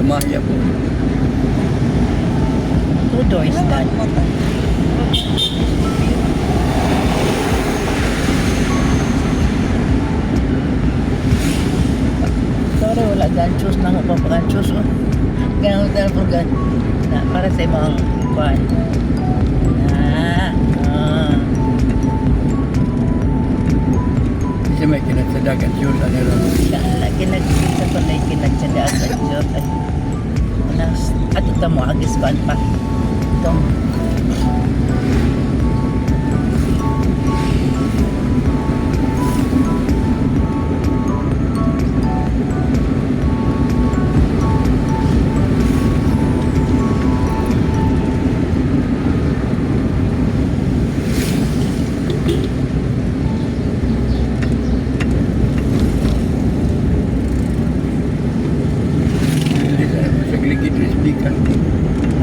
Maya po. Two doors na. Sorry, wala ganchos na ako pa ganchos. Ganun na po na para sa ibang buwan. Kasi may kinatsadagan yun. Ano rin. Kinagsa pa na kinagsadaan sa Diyos. At ito mo, agis ba pa? Ito.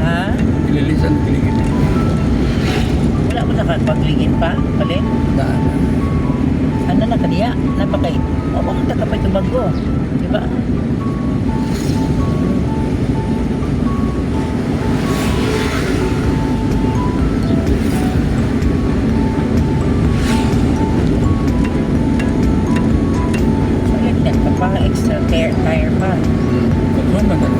Ha? Ililisan kiligid. Wala mo nakapagligid pa? Pali? Na. Ano na kaniya? Napakay. O, bakit nakapay ito bago? Diba? Ulit na. Kapag extra tire pa. Kung man na niya.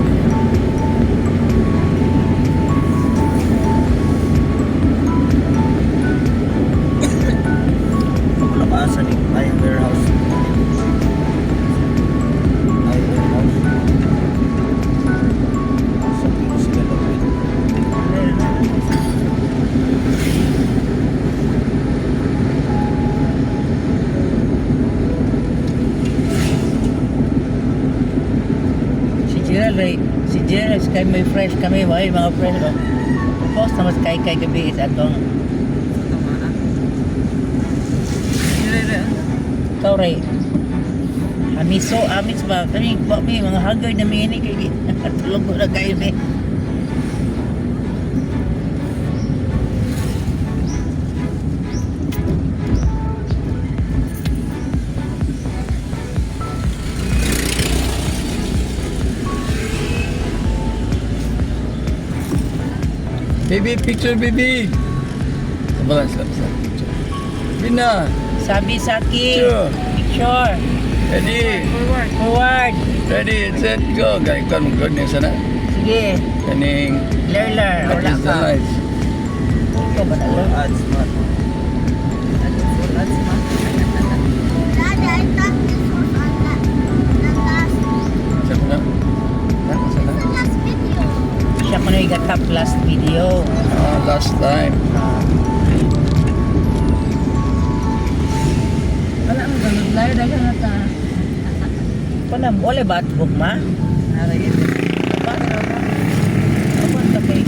Sa ni ay warehouse. Ay warehouse. Sa sila dapat. Si Gerald, kay may fresh kami, may mga fresh ko. Tapos na mas kay gabi is atong Ray. Amiso, amis ba? Kani, may mga haggard na may ini kay tulog ko na kayo ni. Baby, picture baby. Sabalan sa picture. Bina. Sabi sa akin, Picture. picture. Ready. Forward. Ready, set, go. Gaya ka mong ganyan sana. Sige. Kaning. Ler. What Wala is the ka. lights? Ikaw ba na ler? Ads man. Daddy, I thought this was on the last, Saan na? Saan na? the last video. Siya ko na igatap last video. Last time. Wala mo ba? Naglayo dagan na ta. Panam, wala ba at bukma? Naray ito. Apa? Apa ang takay?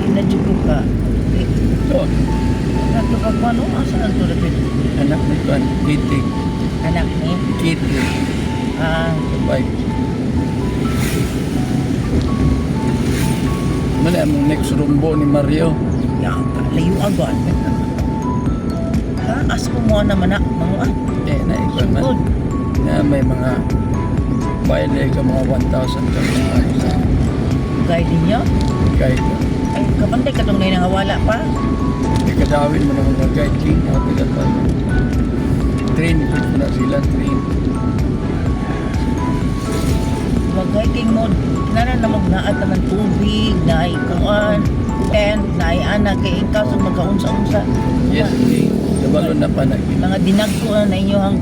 Inadjuko ka. So, Nato ka pa, no? Asa na ito lapit? anak ni Juan, Kitty. Anak ni? Kitty. Bye. Mana ang next rumbo ni Mario? Yan ka, layo agad. Ha? Asa ko mo naman na, mga Naikon man. sugod. Na may mga bayad na ka mga 1,000 ka mga Guide niyo? guide. Ay, kapantay ka itong ngayon wala pa. Ikadawin mo ng mga guide king. Train ko na sila, train. Mag-guiding mo, naran na magnaat ng tubig, na ikuan, tent, na anak, kay ikaw sa magkaunsa-unsa. Yes, kabalo na pa na. Mga dinagko na inyo ang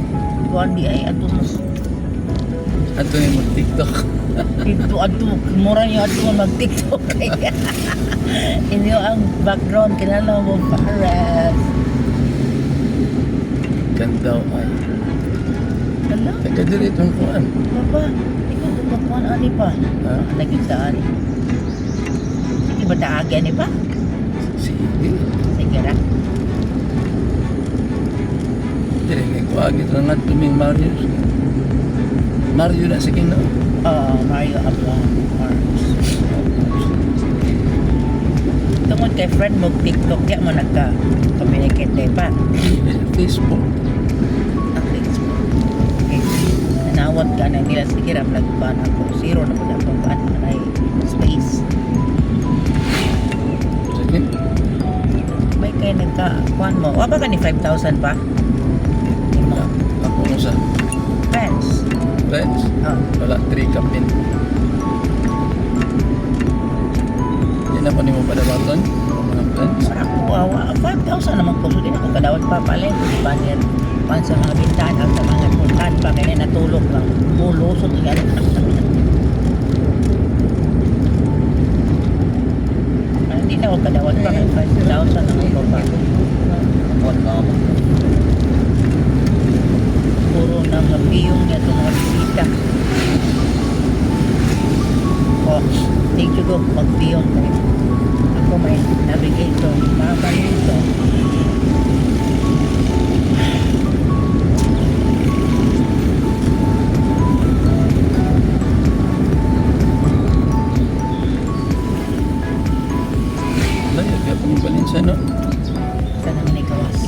kuan di ay ato mas Ato ni mo TikTok. dito ato mura niyo ato mag-TikTok. Inyo ang background kinala mo para Ganda ay. Hala, Taga-diri itong kuan. papa, ikaw magkuan ani pa. Ha? Nagitaan. Sige ba taagi ani pa? Sige. Sige ra. Dili kay kuan ito nga tuming Mario. Mario na sige no. Mario Ablang Mars. Tungod kay friend mo TikTok kaya mo nagka-communicate tayo pa. Facebook. Ang Facebook. Okay. Now, nawat ka na nila sige ram nagban ako zero na pud akong ban ay space. Sige. May kay nagka kuan mo. Wa ba ka ni 5,000 pa? Imo Ako na sa friends. friends. Oh. Wala 3 kapin. Yan na pa ni mo padawaton. Mga friends. Wow, 5,000 naman po. So, di na ako kadawat pa pala. Banner. Pan sa mga bintana, sa mga tutan pa. Kaya natulog lang. Pulusot yan. Hindi na ako kadawat pa. 5,000 naman po pa. What na ako? Puro na mapiyong niya itong mga bisita. O, thank you go. Magpiyong kayo. Ako may navigator. Nakakalito. Layo kaya pa ni Balinsa, no? Saan naman ikawas?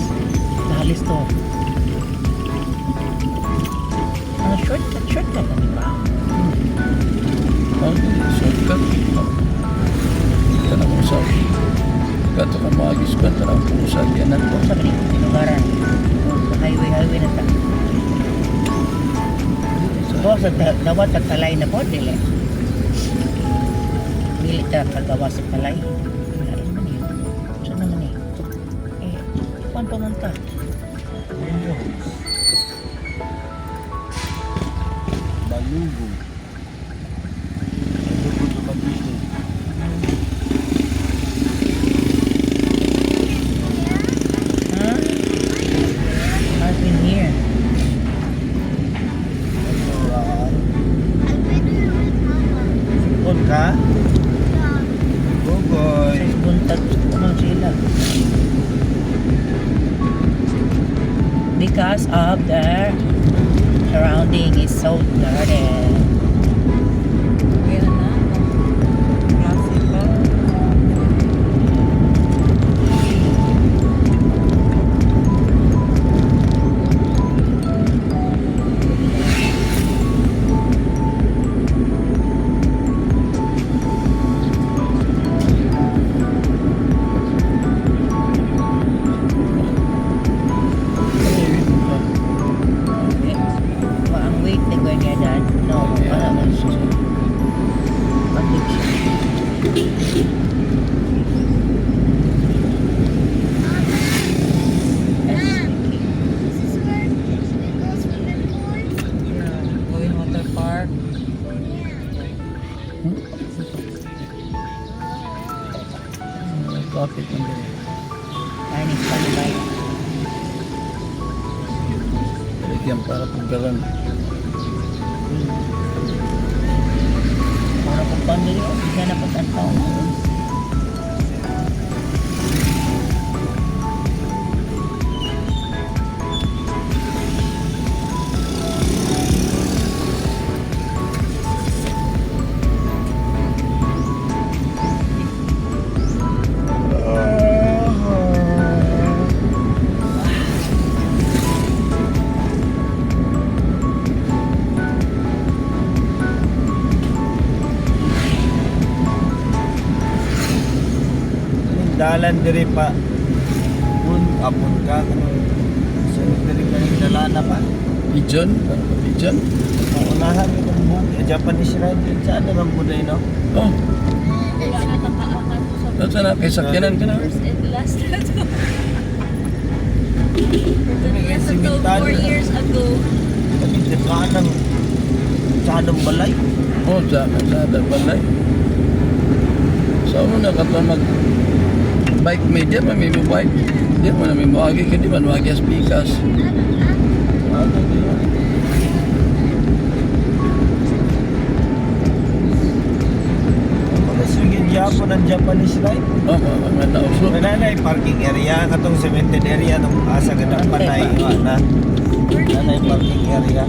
Nahalis to. Ang shortcut na ba? Oh, shortcut. Oh. Ito na kung sa gato ka magis ko. Ito na kung sa diyanan ko. Kung sa mali, pinugaran. Sa highway na ta. So, sa dawat at talay na po, dili. Dili ta kagawa sa talay. Ano naman yun? Saan naman eh? Eh, kuwan pa man ta? Balugo. Balugo sa Maguito. Huh? I've been here. I've been here with Mama. Sipon ka? Yeah. Bugoy. Sa buntag, ano sila? Because of the surrounding is so dirty. Kaya na. Klase pa. Ang weight ni Gwen niya dad. No, parang bandage siya. This is where we go swimming pool. Yeah. Going water park. Traffic ng ganyan. Chinese palibay. Yan para pagkaroon. Mura po pamilya. Hindi na po tantaw. Dalan diri pa. Apon ka. Sunod diri ka ng dalana pa. Pigeon? Pigeon? Unahan yung buhok. Japanese ride. Saan naman po na no? Oh, Wala na tataakan ko sa nasa na kay sakyanan ka na. first and last na to. May Yes, simentado 4 na. years ago. Kami tikaan ng sadong balay. Oh, sa balay. So, ano na ka mag bike media, may mo bike. Di mo na may muagi ka, di ba? Muagi as pikas. Ano ba yun? Mga sugid Japon ang Japanese ride. Oh, mga nauso. Nanay parking area katong cemented area nung asa ganda panay na. Nanay parking area.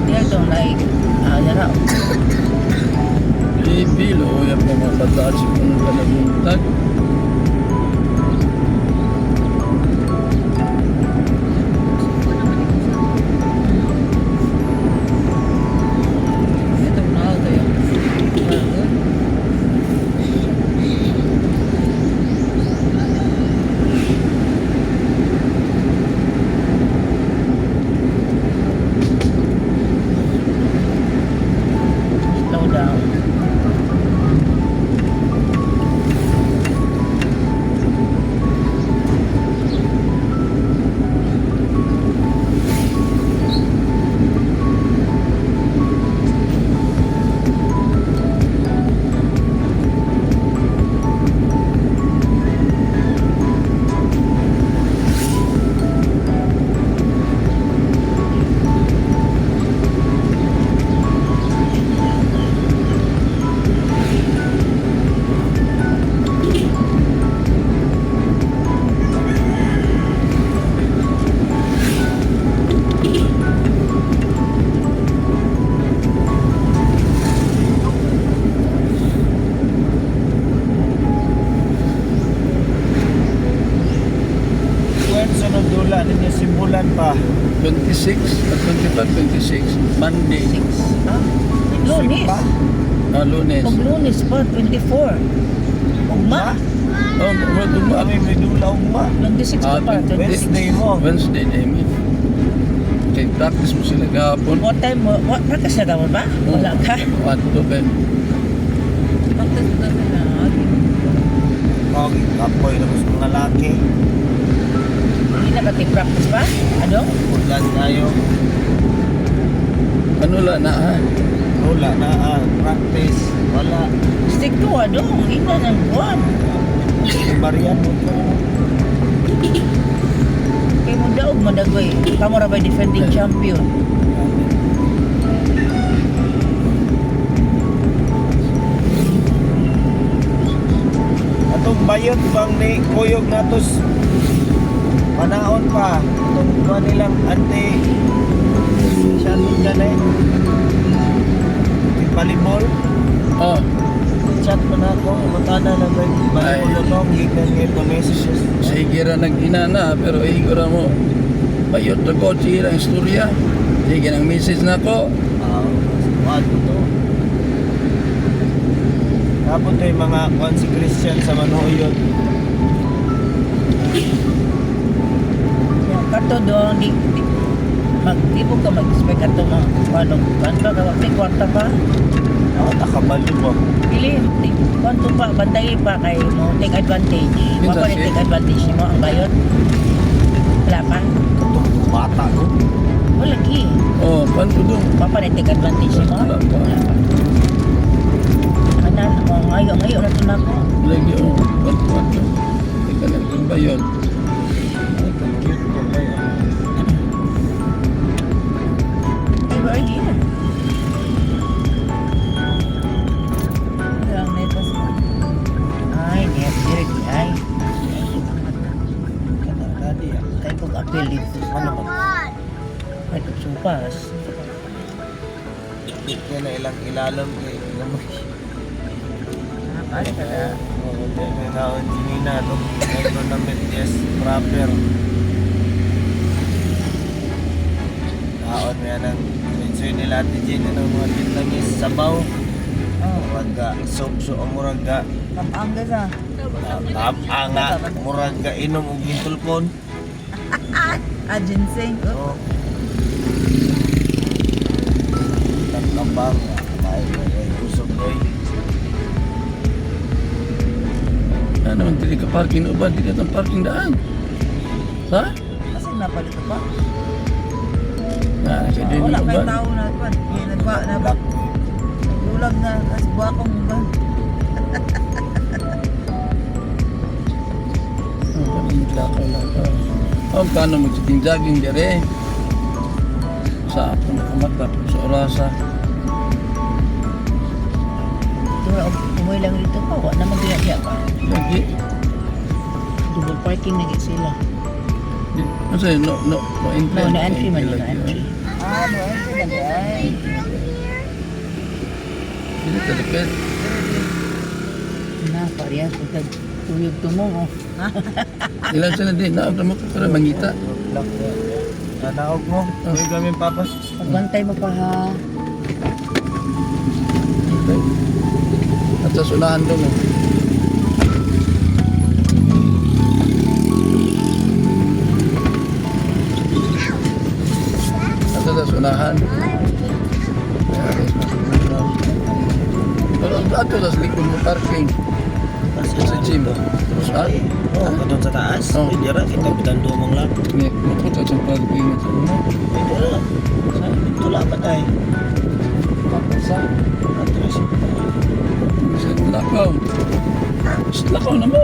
Dia dong like, yara. Ibilo, yan po mga batas kung kalabuntag. wala ninyo simulan pa. 26 at 25, 26. Monday. 6. Ah, Lunes. Pa. Lunes. Pag Lunes pa, 24. Ugma. Oh, Kami may dula ugma. 26 pa pa, 26. Wednesday mo. Wednesday na yun. Okay, practice mo sila kahapon. What time mo? What practice na mo ba? Wala ka. Ato kayo. Practice na sila. Kapoy na gusto mga laki. Hindi na practice pa? Ano? Ulan tayo. Ano lang na ha? Wala na practice. Wala. Stick to ano? Ina ng buwan. Bariyan mo. Kaya mo daog madagoy. Kamu ra ba defending champion? Atong bayot bang ni kuyog natos panaon pa. Itong kuha nilang anti-shuttle dyan volleyball. Oh, Chat pa na ako. Matana na ba yung volleyball na to? Gigan ngayon pa messages. sige ra nag-inana pero igora mo. Bayot na ko, siya ang istorya. Sige, ang message na ko. What to? Tapos to yung mga kwan si Christian sa Manoyod. Kato doon di mo ka mag-expect ato na paano ba ka may kwarta pa? Nakabalo mo. Dili, kwanto pa, bantayin pa kay mo take advantage. Minsan Mapa siya. take advantage mo ang bayot. Wala pa? Itong bata no? Wala ki. Oh, panto dong. Mapa take advantage mo? Wala pa. Anan, ngayon na ito na ko. Lagi oh, panto. Teka lang kung bayot. Ay, cute ko ba yun? They were here. Lang na ito sa Ay, yes, dirty. Ay, Dadi ah. kay kong appeal dito. Ano man? Ay, kong supas. Yan na ilang ilalam kay Gamoy. Ay, kada. Oo, may naon Ginina no? May tournament, yes, proper. Naon mo yan ang mensoy nila Ate Jane ng mga tintangis sabaw. Muraga, sob-so o muraga. Kapangga sa. Anga, muraga inom og gintulkon. Ginseng. Oo. Tagkabang, may usog boy. Ano, hindi ka parking na ba? Hindi ka ng parking daan. Ha? Kasi napalito pa. Kasi din Wala yung may uban. tao na pa. Nagbulag na. Kasi buha kong ba. Oh, paano magsiting-jogging dire? Sa ako nakamata sa orasa. Ito na, umuwi lang dito pa. Wala na mag-iyak pa. Lagi. Double parking na sila. Ano sa'yo? No entry. No entry man, no lagi, entry. No entry na ay. Hindi talipid. Na, parehas. Tuyog tumo. Ilan sila din. Naog na mo para mangita. Lock na. Nanaog mo. Uy kami papas. Pagbantay mo pa ha. Okay. At sa sunahan doon. Oh. At sa sunahan. Pero ato sa likod mo parking. Sa gym. Tapos Oh, kadun sa taas. Oh. Pwede ra kita bitando mong lang. Makot sa parking. Pwede ra. Ito lang ba tayo? Sa Atras. lakaw. Lakaw na mo.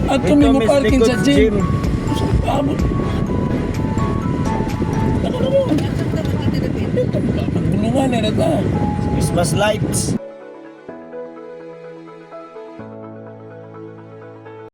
Ato may mo parking sa gym. Sa paabot. Lakaw na mo. Ito, bulungan na rin ta. Christmas lights.